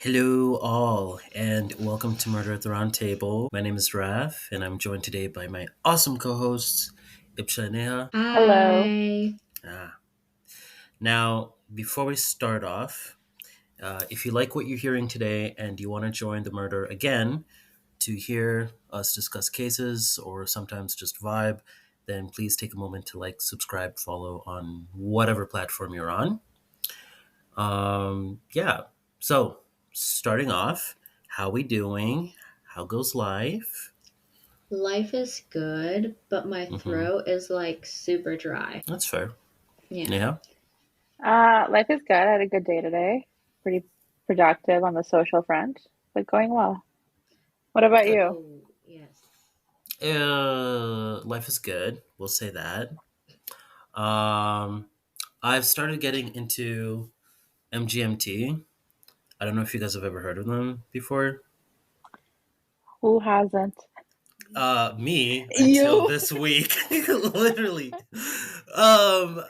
Hello, all, and welcome to Murder at the Round Table. My name is Raph, and I'm joined today by my awesome co-hosts, Ibsha and Neha. Hello. Hi. Ah. Now, before we start off, if you like what you're hearing today and you want to join the murder again to hear us discuss cases or sometimes just vibe, then please take a moment to like, subscribe, follow on whatever platform you're on. Yeah. So, starting off, how we doing? How goes life? Life is good, but my Mm-hmm. throat is like super dry. That's fair. Yeah. Yeah. Life is good. I had a good day today. Pretty productive on the social front, but going well. What about Good. you? Oh, yes. Life is good. We'll say that. Um, I've started getting into MGMT. I don't know if you guys have ever heard of them before. Who hasn't? Me until You? this week, literally. Um,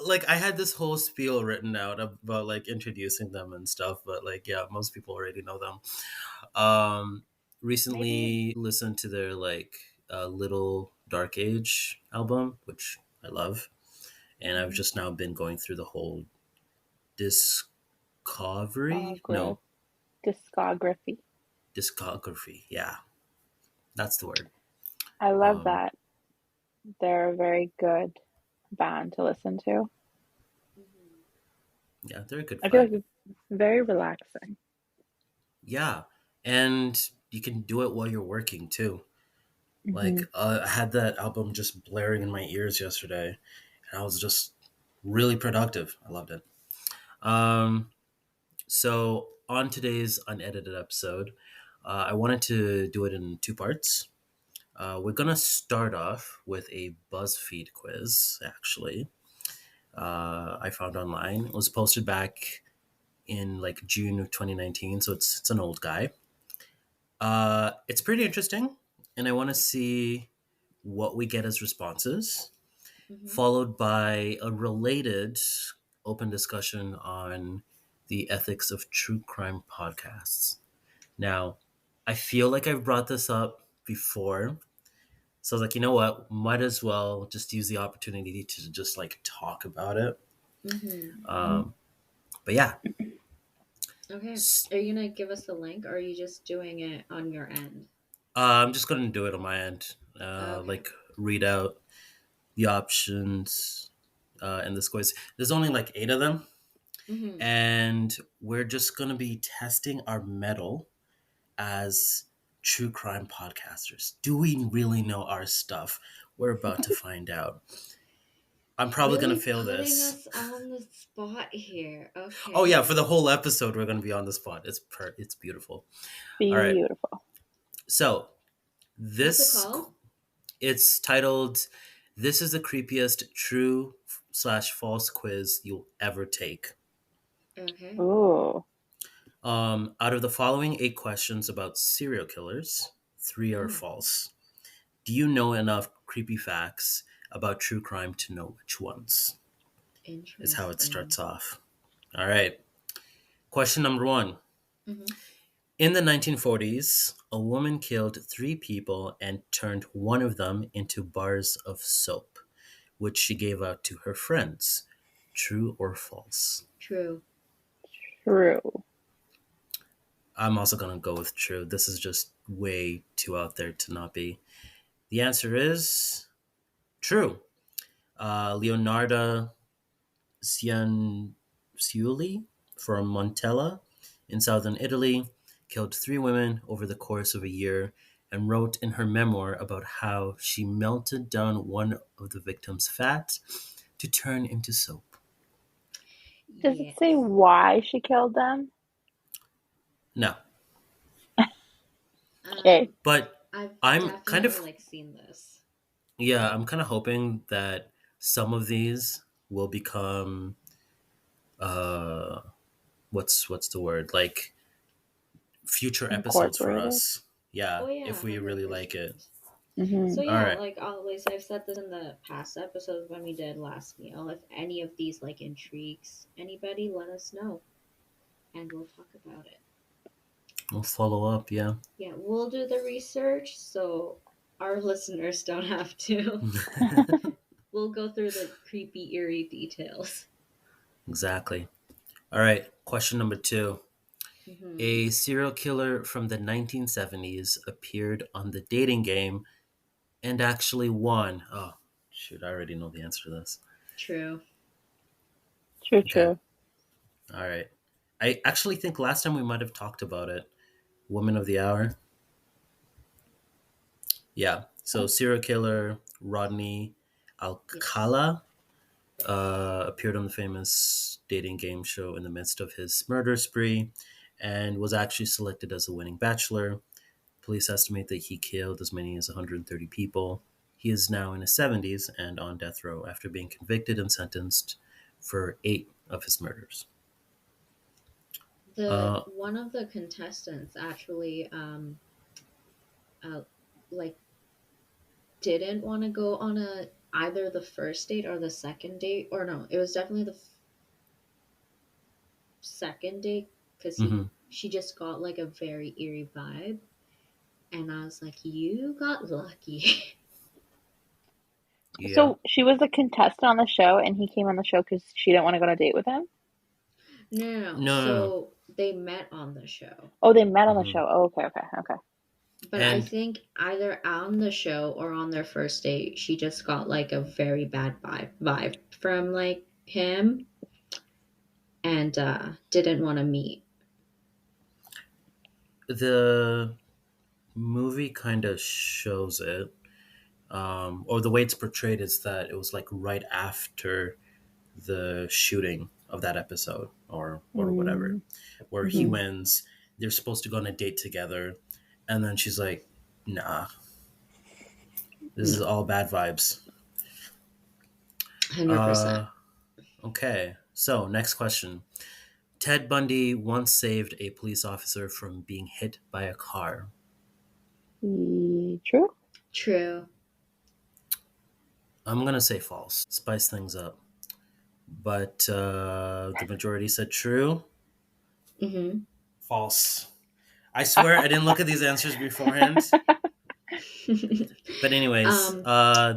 like I had this whole spiel written out about like introducing them and stuff, but like yeah, most people already know them. Um, Maybe. recently listened to their like Little Dark Age album, which I love, and I've Mhm. just now been going through the whole discovery, Discography. no, Discography. discography. Yeah, that's the word. I love Um, that. They're a very good band to listen to. Mhm. yeah, they're a good I feel vibe. like it's very relaxing. Yeah, and you can do it while you're working too. Hmm. Like I had that album just blaring in my ears yesterday, and I was just really productive. I loved it. Um, so on today's unedited episode, I wanted to do it in two parts. We're gonna start off with a BuzzFeed quiz. Actually, I found online. It was posted back in like June of 2019, so it's an old guy. It's pretty interesting, and I want to see what we get as responses, Mhm. followed by a related open discussion on the ethics of true crime podcasts. Now, I feel like I've brought this up before, so I was like, you know what? Might as well just use the opportunity to just like talk about it. Mhm. Hmm. Um, but yeah, Okay. s- Are you gonna give us the link, or are you just doing it on your end? I'm just gonna do it on my end. Okay. Like read out the options in this quiz. There's only like eight of them, Mhm. and we're just gonna be testing our mettle as true crime podcasters. Do we really know our stuff? We're about to find out. I'm probably gonna Really fail putting this. us on the spot here. Oh yeah, Okay. for the whole episode, we're gonna be on the spot. It's beautiful. All right, Beautiful. so What's it this called? it's titled "This is the creepiest true slash false quiz you'll ever take." Okay. Ooh. Out of the following eight questions about serial killers, three are Mm. false. Do you know enough creepy facts about true crime to know which ones? Is how it Interesting. starts off. All right. Question number one. Mhm. In the 1940s, a woman killed three people and turned one of them into bars of soap, which she gave out to her friends. True or false? True. True. I'm also going to go with true. This is just way too out there to not be. The answer is true. Leonarda Cianciulli from Montella in southern Italy killed three women over the course of a year and wrote in her memoir about how she melted down one of the victims' fat to turn into soap. Does it say Yes. why she killed them? No, Okay. but I've I'm kind definitely of, like seen this. yeah, I'm kind of hoping that some of these will become, uh, what's the word? Like future episodes for Incorporated. us. Yeah, Oh yeah, if we really hundred like it. percent. Hmm. So All yeah, right. like always, I've said this in the past episodes when we did last meal. If any of these like intrigues anybody, let us know, and we'll talk about it. We'll follow up. Yeah. Yeah, we'll do the research so our listeners don't have to. We'll go through the creepy, eerie details. Exactly. All right. Question number two. Hmm. A serial killer from the 1970s appeared on the dating game and actually won. Oh, shoot. I already know the answer to this. True. True, Okay. true. All right. I actually think last time we might have talked about it. Woman of the Hour. Yeah. So serial killer Rodney Yes. Alcala appeared on the famous dating game show in the midst of his murder spree and was actually selected as the winning bachelor. Police estimate that he killed as many as 130 people. He is now in his 70s and on death row after being convicted and sentenced for 8 of his murders. The Uh, one of the contestants actually uh like didn't want to go on a either the first date or the second date, or no, it was definitely the second date because he mhm. she just got like a very eerie vibe, and I was like, you got lucky. Yeah. So she was a contestant on the show, and he came on the show because she didn't want to go on a date with him. No, no, no. No, no, no. So they met on the show. Oh, they met on the Mhm. show. Oh, okay, okay, okay. But I And think either on the show or on their first date, she just got like a very bad vibe from like him, and didn't want to meet. the movie kind of shows it, or the way it's portrayed is that it was like right after the shooting of that episode, or whatever, where he Mm-hmm. wins. They're supposed to go on a date together, and then she's like, "Nah, this is No, all bad vibes." 100%. Uh, okay. So next question. Ted Bundy once saved a police officer from being hit by a car. True. True. I'm gonna say false. Spice things up, but the majority said true. Hmm. False. I swear I didn't look at these answers beforehand. But anyways, um,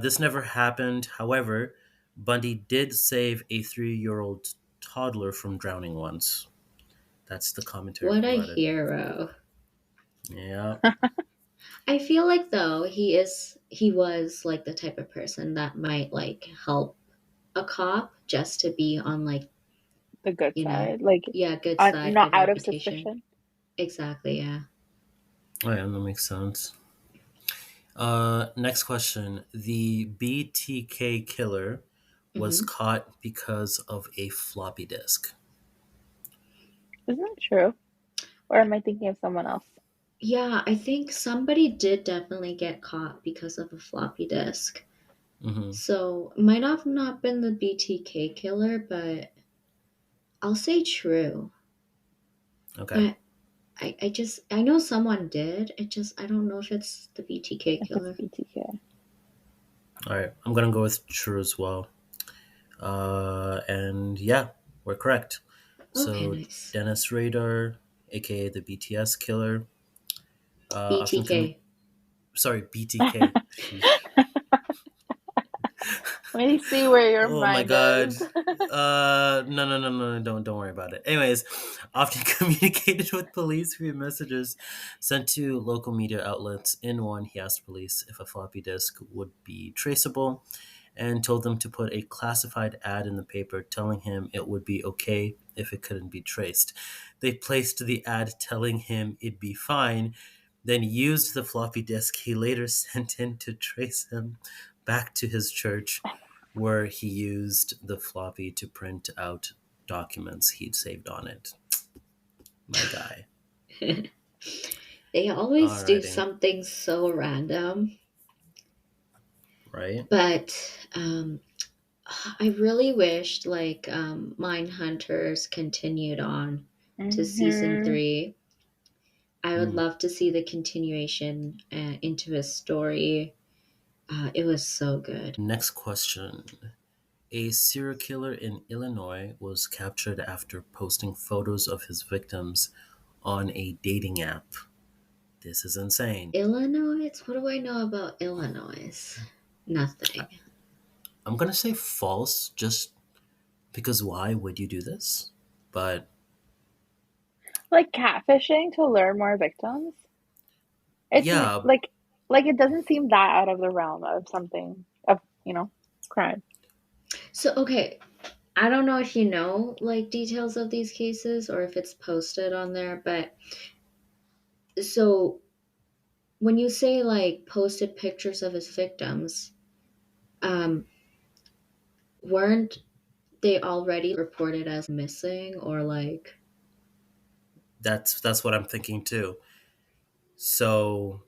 this never happened. However, Bundy did save a 3-year-old toddler from drowning once. That's the commentary what a provided. hero. Yeah. I feel like though he was like the type of person that might like help a cop just to be on like, The good you know, side, like, yeah, good side, not good out of reputation. suspicion. Exactly, yeah. Oh yeah, that makes sense. Next question. The BTK killer was Hmm. caught because of a floppy disk. Isn't that true? Or am I thinking of someone else? Yeah, I think somebody did definitely get caught because of a floppy disk. Hmm. So might have not been the BTK killer, but I'll say true. Okay. But I know someone did. I don't know if it's the BTK If it's killer. BTK. All right. I'm gonna go with true as well. And yeah, we're correct. Okay, So nice. Dennis Rader, aka the BTS killer, often BTK. sorry, BTK. Sheesh. Let me see where your Oh my mind god. is. No, no, no, no, don't worry about it. Anyways, often communicated with police via messages sent to local media outlets. In one, he asked police if a floppy disk would be traceable and told them to put a classified ad in the paper telling him it would be okay if it couldn't be traced. They placed the ad telling him it'd be fine, then used the floppy disk he later sent in to trace him back to his church, where he used the floppy to print out documents he'd saved on it. My guy. They always do Alrighty. something so random. Right? But I really wished like Mindhunters continued on to season Mm-hmm. 3. I would Mm. love to see the continuation into his story. It was so good. Next question. A serial killer in Illinois was captured after posting photos of his victims on a dating app. This is insane. Illinois? What do I know about Illinois? Nothing. I'm gonna say false, just because why would you do this? But Like catfishing to lure more victims? It's yeah, like it doesn't seem that out of the realm of something of, crime. So, okay, I don't know if you know like details of these cases or if it's posted on there, but so when you say like posted pictures of his victims, um, weren't they already reported as missing or like that's what I'm thinking too. So,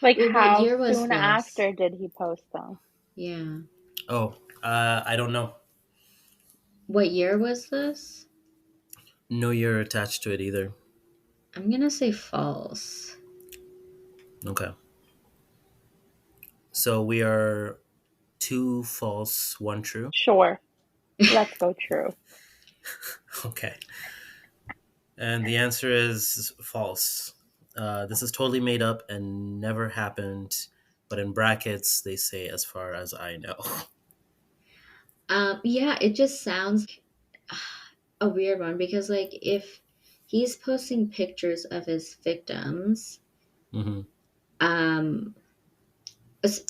Like well, what how year was soon this? after did he post them? Yeah. oh, I don't know. What year was this? No year attached to it either. I'm gonna say false. Okay. So we are two false, one true. Sure. Let's go true. Okay. And the answer is false. This is totally made up and never happened. But in brackets, they say, as far as I know. Yeah, it just sounds a weird one because like if he's posting pictures of his victims, hmm um, as-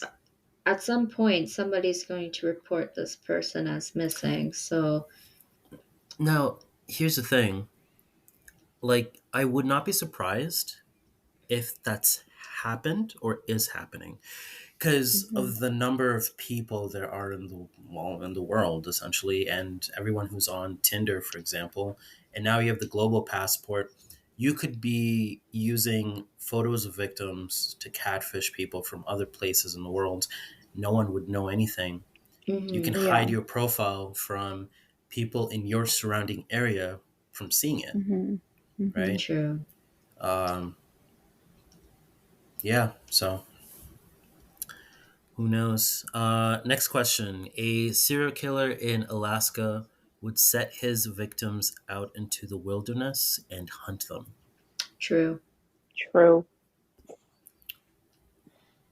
at some point somebody's going to report this person as missing. So, Now, here's the thing. Like, I would not be surprised if that's happened or is happening, because Hmm. of the number of people there are in the world essentially, and everyone who's on Tinder, for example, and now you have the global passport. You could be using photos of victims to catfish people from other places in the world. No one would know anything. You can mhm, hide Yeah. your profile from people in your surrounding area from seeing it, Hmm. Hmm. right? true. um, yeah, so who knows? Next question. A serial killer in Alaska would set his victims out into the wilderness and hunt them. True. True.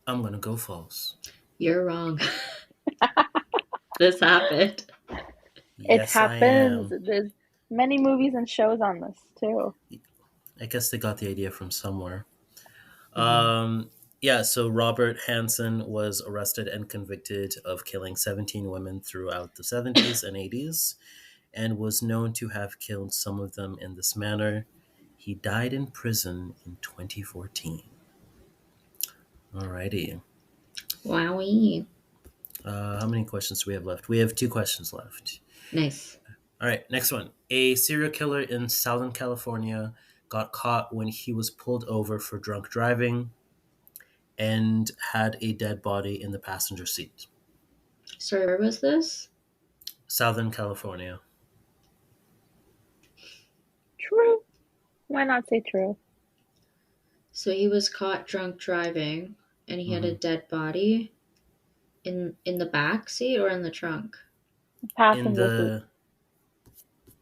I'm going to go false. You're wrong. This happened. It Yes, I happens. am. There's many movies and shows on this too. I guess they got the idea from somewhere. Hmm. Um, yeah, so Robert Hansen was arrested and convicted of killing 17 women throughout the 70s and 80s and was known to have killed some of them in this manner. He died in prison in 2014. Alrighty. Wowie. How many questions do we have left? We have two questions left. Nice. All right, next one. A serial killer in Southern California got caught when he was pulled over for drunk driving and had a dead body in the passenger seat. Sorry, where was this? Southern California. True. Why not say true? So he was caught drunk driving and he had a hmm dead body in the back seat or in the trunk? In Passenger seat. the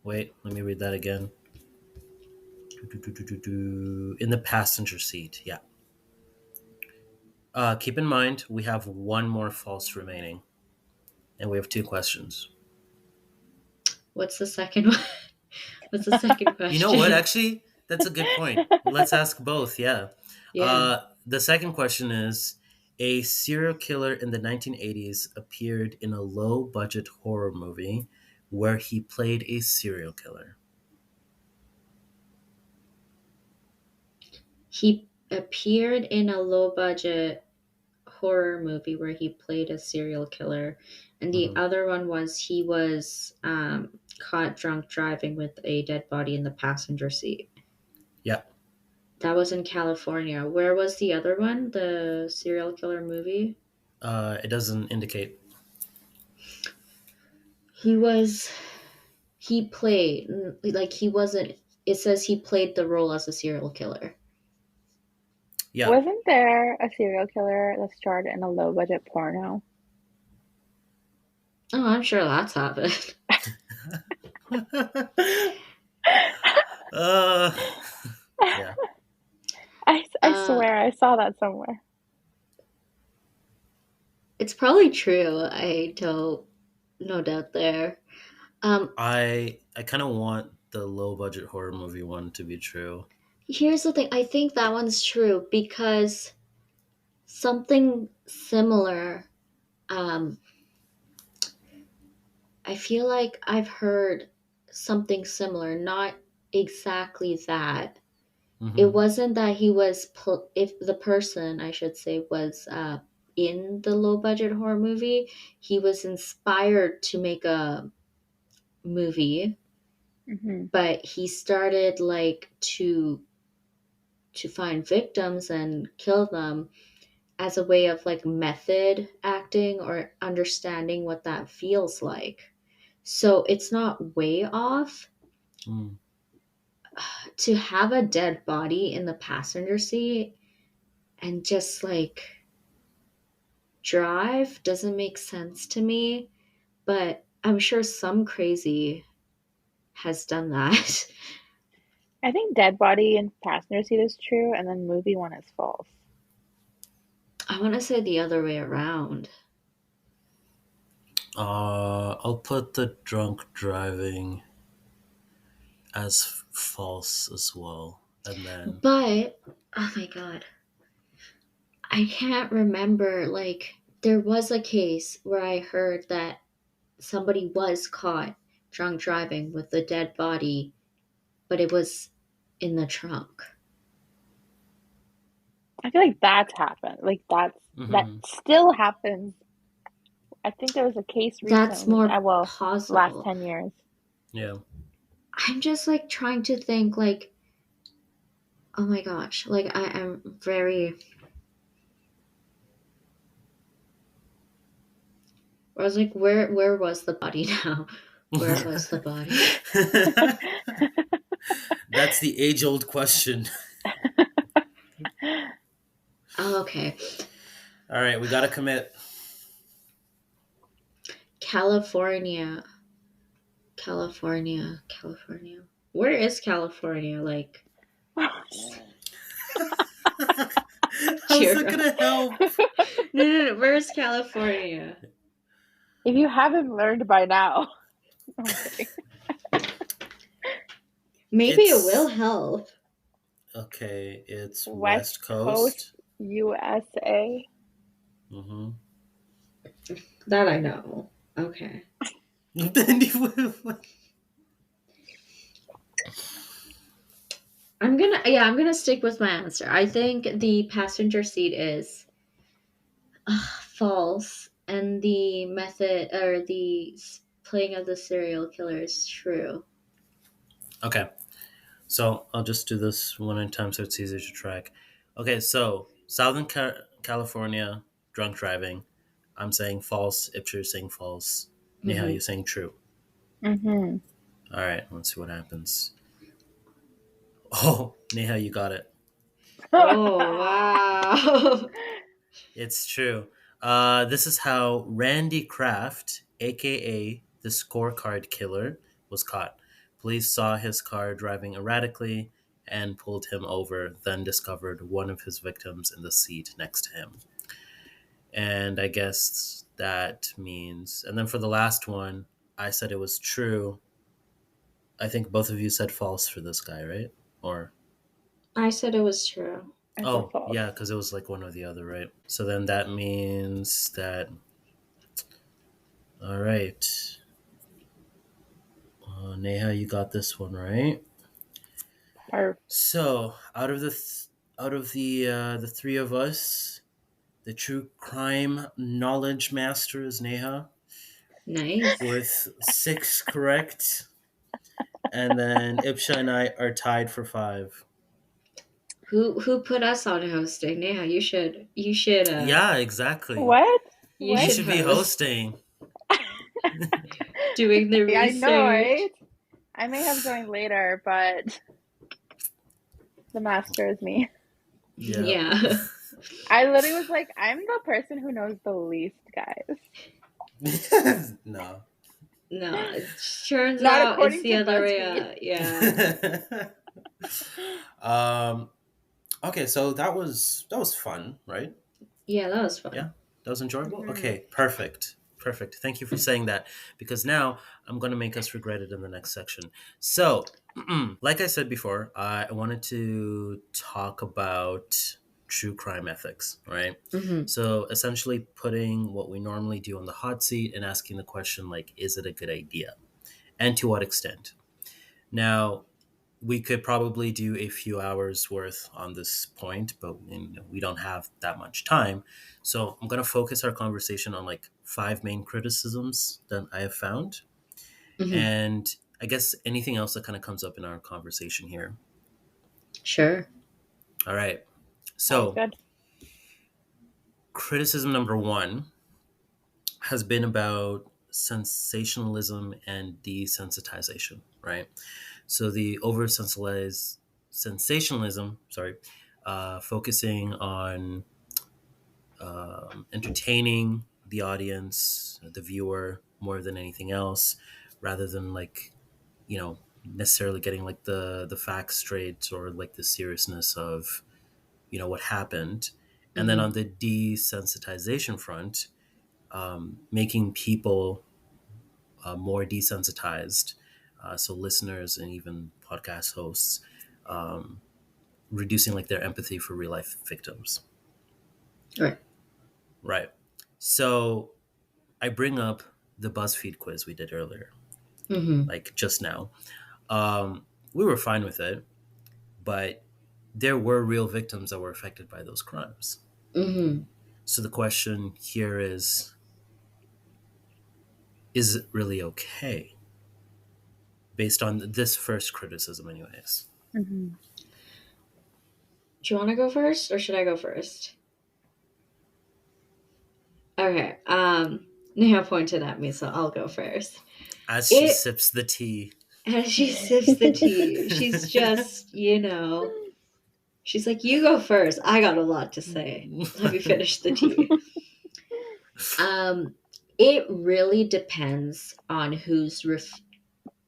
wait, let me read that again. In the passenger seat. Yeah. Keep in mind we have one more false remaining, and we have two questions. What's the second one? What's the second You know what? question? Actually, that's a good point. Let's ask both. Yeah. Yeah. The second question is: a serial killer in the 1980s appeared in a low budget horror movie where he played a serial killer. He appeared in a low budget horror movie where he played a serial killer. And the hmm other one was he was caught drunk driving with a dead body in the passenger seat. Yeah. That was in California. Where was the other one? The serial killer movie? It doesn't indicate. He was, he played, like, he wasn't, it says he played the role as a serial killer. Yeah. Wasn't there a serial killer that starred in a low budget porno? Oh, I'm sure that's happened. Uh, yeah. I Uh, swear I saw that somewhere. it's probably true. I don't no doubt there. Um, I kind of want the low budget horror movie one to be true. Here's the thing. I think that one's true because something similar. Um, I feel like I've heard something similar, not exactly that. It Mm-hmm. wasn't that he was, if the person, I should say, was in the low budget horror movie, he was inspired to make a movie, Hmm. but he started like to find victims and kill them as a way of like method acting or understanding what that feels like. So it's not way off Mm. to have a dead body in the passenger seat and just like drive doesn't make sense to me, but I'm sure some crazy has done that. I think dead body in passenger seat is true, and then movie one is false. I want to say the other way around. I'll put the drunk driving as false as well, and then But, oh my god, I can't remember. Like, there was a case where I heard that somebody was caught drunk driving with a dead body, but it was in the trunk. I feel like that's happened. That mm-hmm. still happens. I think there was a case That's recently. more Well, last possible. 10 years. Yeah. I'm just like trying to think, like, oh my gosh, like, I am very. I was like, where was the body now? Where was the body? That's the age old question. Oh, okay. All right, we gotta commit. California. California. Where is California? Like, How's that geography. gonna help? No. Where's California? If you haven't learned by now. I'm kidding. Maybe it will It's help. okay. It's West West Coast, Coast. USA. Mm-hmm. That I know. Okay. I'm gonna stick with my answer. I think the passenger seat is false, and the method or the playing of the serial killer is true. Okay, so I'll just do this one at a time so it's easier to track. Okay, so California, drunk driving. I'm saying false. Ipsher's saying false. Neha, Hmm. you're saying true. Mm-hmm. All right, let's see what happens. Oh, Neha, you got it. Oh wow! It's true. This is how Randy Kraft, aka the scorecard killer, was caught. Police saw his car driving erratically and pulled him over, then discovered one of his victims in the seat next to him. And I guess that means. And then for the last one, I said it was true. I think both of you said false for this guy, right? Or I said it was true. I said oh false. yeah, because it was like one or the other, right? So then that means that all right. Neha, you got this one right. Perfect. So out of the three of us, the true crime knowledge master is Neha Nice. with 6 correct, and then Ipsha and I are tied for 5. Who put us on hosting? Yeah, you should Yeah, exactly. What? you You What? should should be host hosting. doing the I know, research. right? I may have joined later, but the master is me. Yeah. Yeah. I literally was like, I'm the person who knows the least, guys. No. No, it turns Not out it's according the to other way. BuzzFeed. Yeah. um, okay, so that was fun, right? Yeah, that was Yeah, fun. that was enjoyable. Mhm. Okay, perfect. Perfect. Thank you for saying that because now I'm going to make us regret it in the next section. So, like I said before, I wanted to talk about true crime ethics, right? Hmm. So, essentially putting what we normally do on the hot seat and asking the question, like, is it a good idea? And to what extent? Now, we could probably do a few hours worth on this point, but we don't have that much time. So I'm going to focus our conversation on like five main criticisms that I have found. Hmm. And I guess anything else that kind of comes up in our conversation here. Sure. All right. Sounds So, good. criticism number one has been about sensationalism and desensitization, right? So the over sensationalism, sorry, focusing on entertaining the audience, the viewer, more than anything else, rather than like necessarily getting like the facts straight or like the seriousness of what happened. And then Hmm. on the desensitization front, making people more desensitized, so listeners and even podcast hosts, um, reducing like their empathy for real life victims. Right. Right. So I bring up the BuzzFeed quiz we did earlier, Hmm. like just now. We were fine with it, but there were real victims that were affected by those crimes. Hmm. So the question here is it really okay? Based on this first criticism, anyways. Hmm. Do you want to go first, or should I go first? Okay. Neha pointed at me, so I'll go first. As she It sips the tea. As she sips the tea, she's just, she's like, "You go first. I got a lot to say. Let me finish the tea." Um, it really depends on who's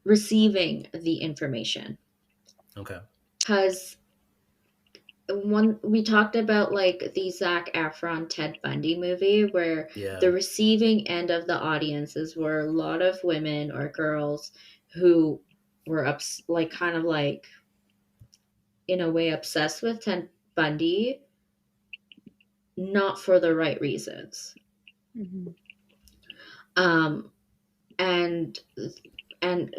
receiving the information. Okay. Because one, we talked about like the Zac Efron Ted Bundy movie, where Yeah. the receiving end of the audiences were a lot of women or girls who were like kind of like in a way obsessed with Ted Bundy, not for the right reasons. Hmm. Um, and and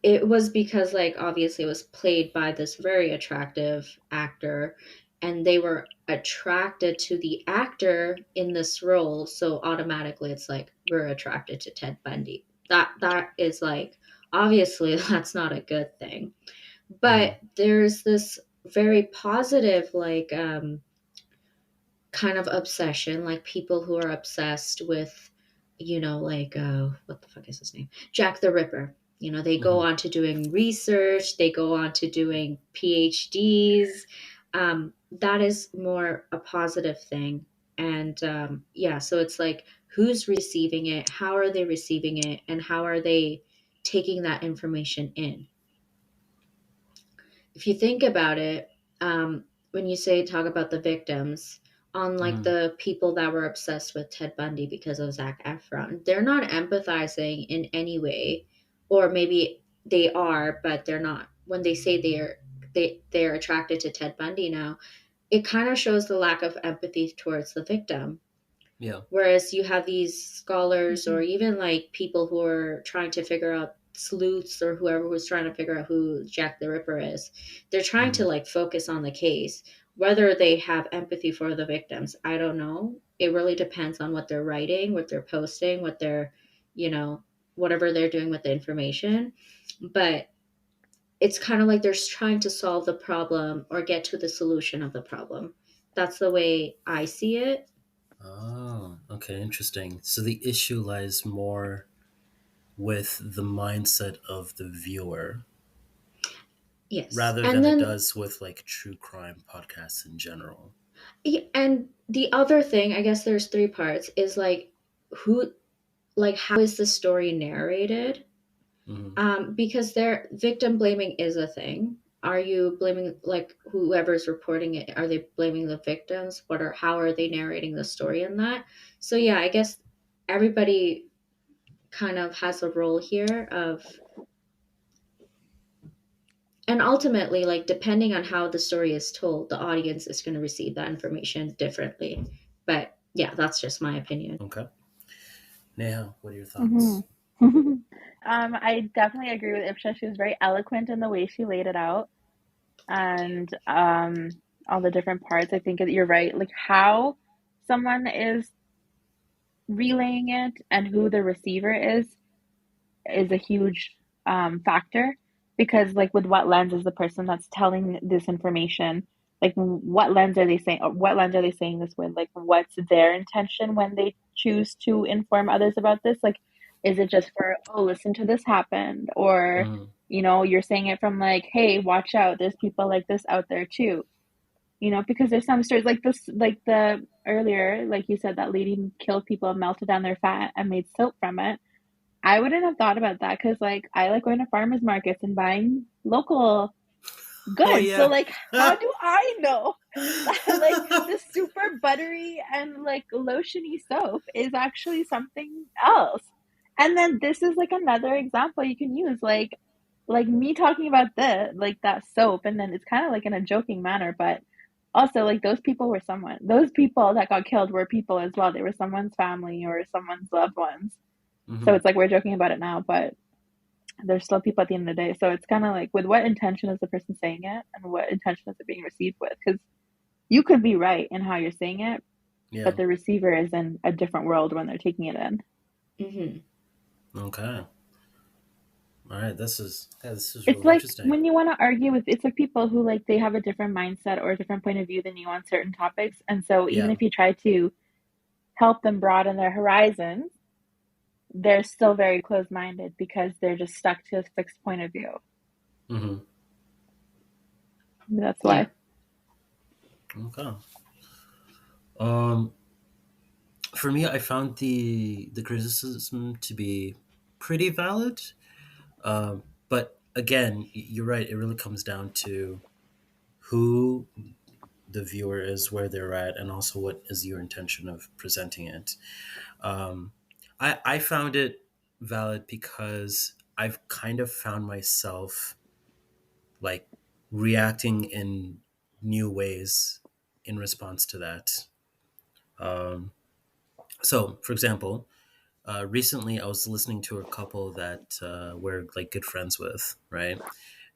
it was because like obviously it was played by this very attractive actor, and they were attracted to the actor in this role, so automatically it's like we're attracted to Ted Bundy. That is like obviously that's not a good thing. Hmm. But there's this very positive like kind of obsession, like people who are obsessed with, like what the fuck is his name? Jack the Ripper. They go Hmm. on to doing research, they go on to doing PhDs. That is more a positive thing. And yeah, so it's like who's receiving it, how are they receiving it, and how are they taking that information in? If you think about it, when you say talk about the victims, on like Hmm. the people that were obsessed with Ted Bundy because of Zac Efron, they're not empathizing in any way, or maybe they are, but they're not. When they say they're attracted to Ted Bundy now, it kind of shows the lack of empathy towards the victim. Yeah. Whereas you have these scholars or Hmm. even like people who are trying to figure out sleuths or whoever was trying to figure out who Jack the Ripper is, they're trying to Hmm. like focus on the case. Whether they have empathy for the victims, I don't know. It really depends on what they're writing, what they're posting, what they're, you know, whatever they're doing with the information. But it's kind of like they're trying to solve the problem or get to the solution of the problem. That's the way I see it. Oh, okay, interesting. So the issue lies more with the mindset of the viewer Yes. rather And than it then does with like true crime podcasts in general. And the other thing, I guess there's three parts, is like who, like how is the story narrated? Hmm. Because their victim blaming is a thing. are you blaming, like, whoever's reporting it, are they blaming the victims? How are they narrating the story in that? So yeah, I guess everybody kind of has a role here of, and ultimately, like, depending on how the story is told, the audience is going to receive that information differently. But yeah, that's just my opinion. Okay. Neha, what are your Hmm. thoughts? I definitely agree with Ipsha. She was very eloquent in the way she laid it out, and all the different parts. I think that you're right. Like how someone is relaying it and who the receiver is a huge factor because like with what lens is the person that's telling this information, like what lens are they saying, or what lens are they saying this with, like what's their intention when they choose to inform others about this, like is it just for, oh, listen to this happened, or Mm, you're saying it from like, hey, watch out, there's people like this out there too, because there's some stories like this, like the earlier, like you said, that lady killed people, melted down their fat and made soap from it. I wouldn't have thought about that because, like, I like going to farmers markets and buying local oh goods. So, yeah. like, how do I know that, like, the super buttery and, like, lotiony soap is actually something else? And then this is, like, another example you can use. Like me talking about like, that soap, and then it's kind of like in a joking manner, but also, like, those people that got killed were people as well. They were someone's family or someone's loved ones. So Hmm. it's like we're joking about it now, but there's still people at the end of the day. So it's kind of like with what intention is the person saying it and what intention is it being received with? Because you could be right in how you're saying it, Yeah. but the receiver is in a different world when they're taking it in. Hmm. Okay. All right. This is It's really like interesting. when you want to argue with, it's like people who like they have a different mindset or a different point of view than you on certain topics. And so even Yeah. if you try to help them broaden their horizons, they're still very closed minded because they're just stuck to a fixed point of view. Hmm. That's Yeah. why. Okay. Um, for me, I found the criticism to be pretty valid. But again, you're right. It really comes down to who the viewer is, where they're at, and also what is your intention of presenting it. Um, I found it valid because I've kind of found myself like reacting in new ways in response to that. Um, so, for example, recently I was listening to a couple that we're like good friends with, right?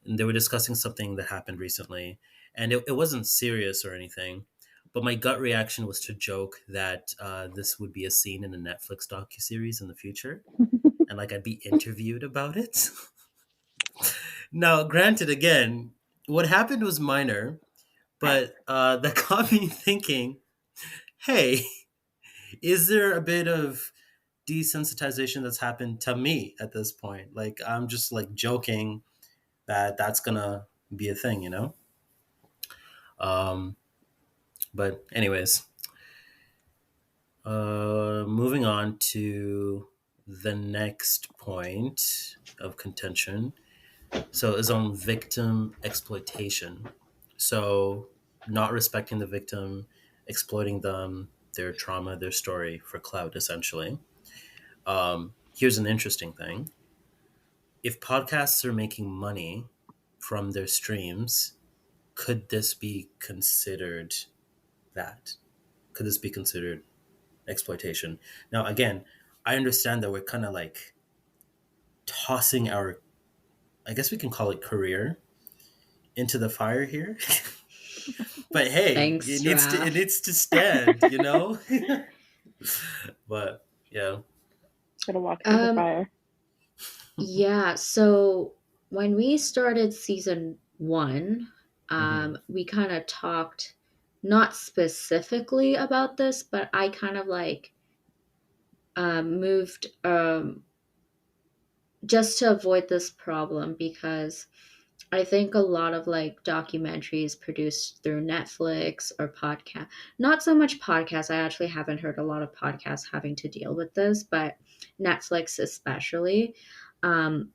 And they were discussing something that happened recently, and it wasn't serious or anything. But my gut reaction was to joke that this would be a scene in a Netflix docuseries in the future, and like I'd be interviewed about it. Now, granted, again, what happened was minor, but that got me thinking, hey, is there a bit of desensitization that's happened to me at this point? Like, I'm just like joking that that's gonna be a thing, you know? Um, but, anyways, moving on to the next point of contention. So, is on victim exploitation. So, not respecting the victim, exploiting them, their trauma, their story for clout, essentially. Here's an interesting thing: if podcasts are making money from their streams, could this be considered that? Could this be considered exploitation? Now, again, I understand that we're kind of like tossing our, I guess we can call it career, into the fire here. But hey, Thanks, it Raph. needs to stand, you know. But yeah. Gotta walk through the um, fire. yeah. So when we started season one, Hmm. we kind of talked not specifically about this, but I kind of like moved just to avoid this problem because I think a lot of like documentaries produced through Netflix or podcast, not so much podcasts. I actually haven't heard a lot of podcasts having to deal with this, but Netflix especially. Um,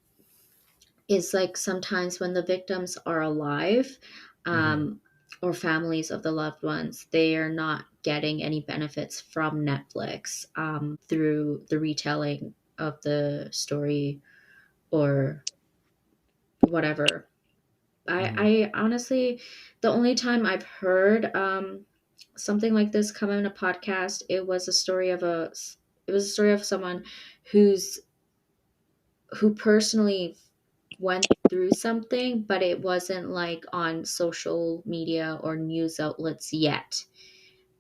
is like sometimes when the victims are alive, Mm-hmm. um, or families of the loved ones, they are not getting any benefits from Netflix, through the retelling of the story or whatever. Mm-hmm. I honestly, the only time I've heard something like this come in a podcast, it was a story of someone who's who personally went through something, but it wasn't like on social media or news outlets yet.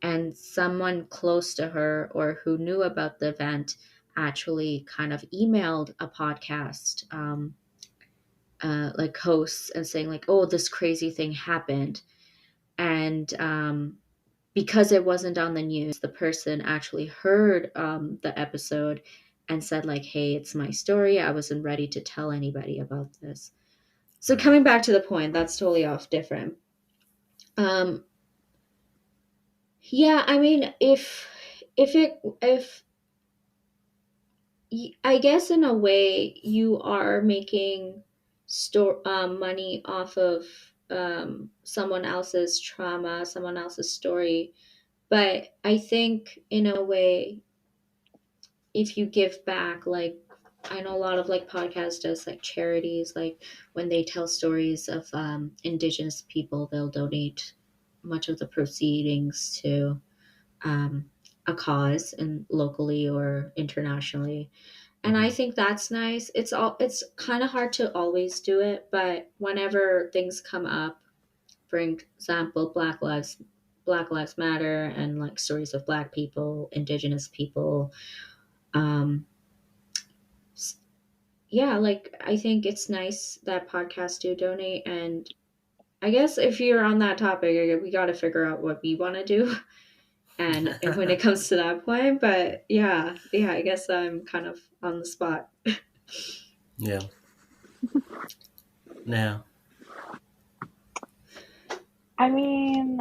And someone close to her or who knew about the event actually kind of emailed a podcast, like hosts, and saying like, "Oh, this crazy thing happened," and because it wasn't on the news, the person actually heard the episode and said like, "Hey, it's my story. I wasn't ready to tell anybody about this." So Right. coming back to the point, that's totally off different. Um, yeah, I mean, if I guess in a way you are making money off of someone else's trauma, someone else's story, but I think in a way, if you give back, like I know a lot of like podcasts does like charities, like when they tell stories of indigenous people, they'll donate much of the proceedings to um, a cause, and locally or internationally. And I Mm-hmm. think that's nice. It's kind of hard to always do it, but whenever things come up, for example, Black Lives Matter, and like stories of Black people, Indigenous people, um, yeah, like I think it's nice that podcasts do donate. And I guess if you're on that topic, we got to figure out what we want to do. And if, when it comes to that point, but yeah, I guess I'm kind of on the spot. Yeah. Now. I mean,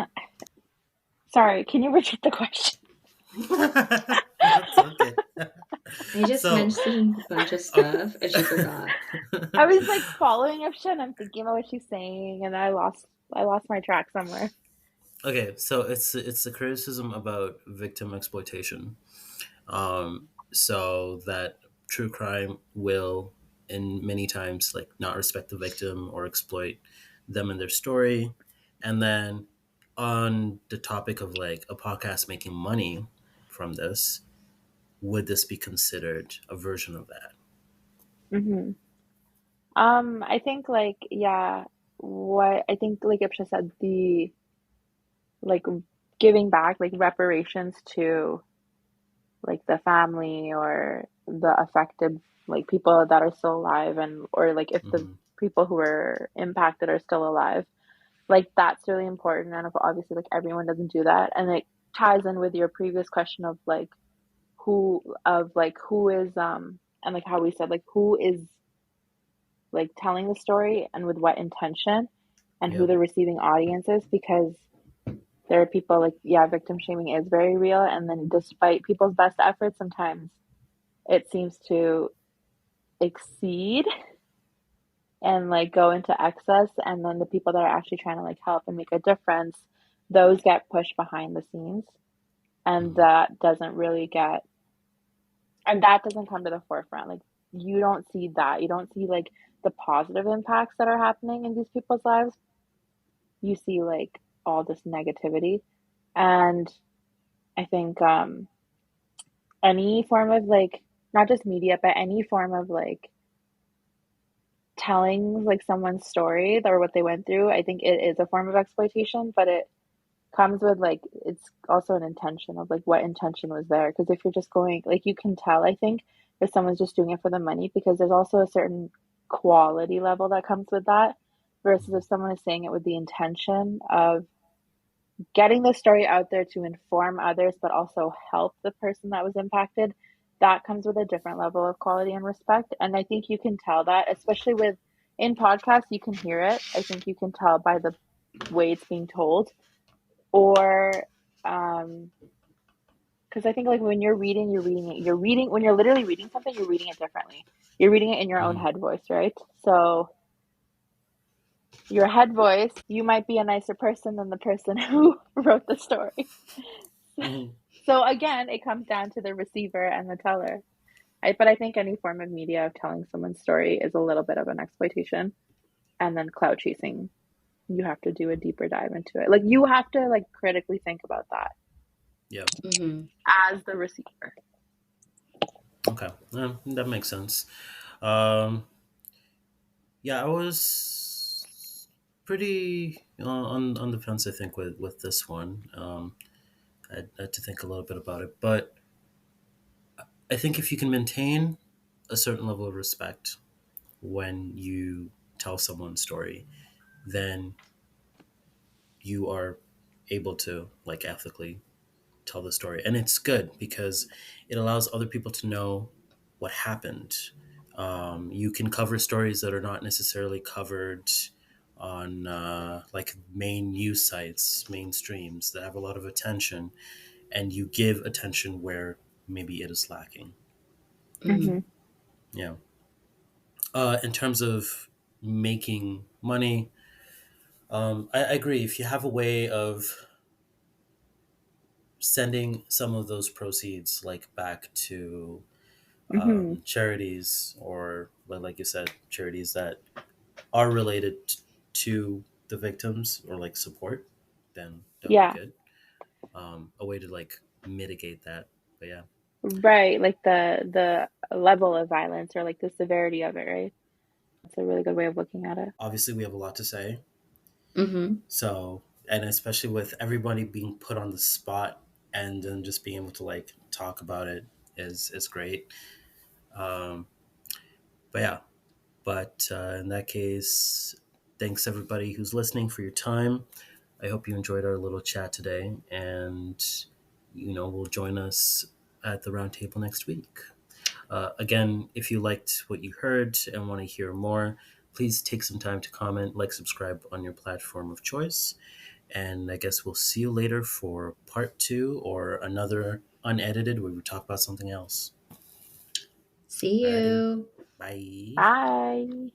sorry, can you repeat the question? That's okay. I just So, mentioned a bunch of oh. stuff and she forgot. I was like following up shit and I'm thinking about what she's saying and I lost my track somewhere. Okay, so it's the criticism about victim exploitation. So that true crime will, in many times, like not respect the victim or exploit them and their story. And then on the topic of like a podcast making money from this, would this be considered a version of that? hmm I think like yeah, what I think like Ipsha said, the like giving back like reparations to like the family or the affected like people that are still alive and or like if the Hmm. people who were impacted are still alive, like that's really important. And obviously like everyone doesn't do that, and it ties in with your previous question of who is and like how we said like who is like telling the story and with what intention and who Yep. the receiving audience is, because there are people like yeah, victim shaming is very real, and then despite people's best efforts sometimes it seems to exceed and like go into excess, and then the people that are actually trying to like help and make a difference, those get pushed behind the scenes, and Hmm. that doesn't come to the forefront. Like you don't see that, you don't see like the positive impacts that are happening in these people's lives. You see like all this negativity. And I think any form of like not just media but any form of like telling like someone's story or what they went through, I think it is a form of exploitation, but it comes with like it's also an intention of like what intention was there. Because if you're just going like you can tell, I think, if someone's just doing it for the money, because there's also a certain quality level that comes with that, versus if someone is saying it with the intention of getting the story out there to inform others but also help the person that was impacted, that comes with a different level of quality and respect. And I think you can tell that, especially with in podcasts, you can hear it. I think you can tell by the way it's being told, or um because I think like when you're reading when you're literally reading something, you're reading it differently. You're reading it in your own Hmm. head voice, right? So your head voice, you might be a nicer person than the person who wrote the story. Mhm. So again, it comes down to the receiver and the teller. But I think any form of media of telling someone's story is a little bit of an exploitation. And then cloud chasing, you have to do a deeper dive into it. Like you have to like critically think about that Yeah. Mm-hmm. as the receiver. Okay. That makes sense. Um, yeah, I was pretty on the fence. I think with this one, I had to think a little bit about it, but I think if you can maintain a certain level of respect when you tell someone's story, then you are able to like ethically tell the story. And it's good because it allows other people to know what happened. You can cover stories that are not necessarily covered on like main news sites, mainstreams that have a lot of attention, and you give attention where maybe it is lacking. Mm-hmm. Mm-hmm. Yeah. In terms of making money, I agree. If you have a way of sending some of those proceeds like back to Mm-hmm. charities or like you said, charities that are related to the victims or like support, then that would be Yeah. good. A way to like mitigate that. But yeah, Right. Like the level of violence or like the severity of it, right? That's a really good way of looking at it. obviously we have a lot to say. Mm-hmm. So, and especially with everybody being put on the spot and then just being able to like talk about it is great. Um, but yeah, but in that case, thanks everybody who's listening for your time. I hope you enjoyed our little chat today, and will join us at the roundtable next week. Again, if you liked what you heard and want to hear more, please take some time to comment, like, subscribe on your platform of choice. And I guess we'll see you later for part two or another unedited where we talk about something else. See Alrighty. you. Bye. Bye.